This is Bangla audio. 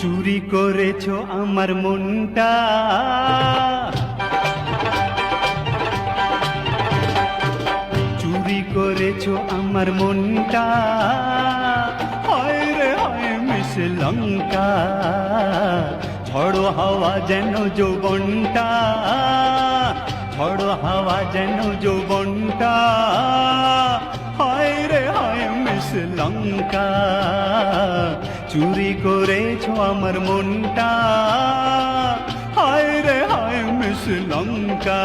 চুরি করেছো আমার মনটা, চুরি করেছো আমার মনটা, হায় রে হায় মিস লঙ্কা। ঝড়ো হাওয়া যেন যৌবনটা, ঝড়ো হাওয়া যেন যৌবনটা, হায় রে হায় মিস লঙ্কা। চুরি করেছো আমার মনটা, হায় রে হায় মিস লঙ্কা।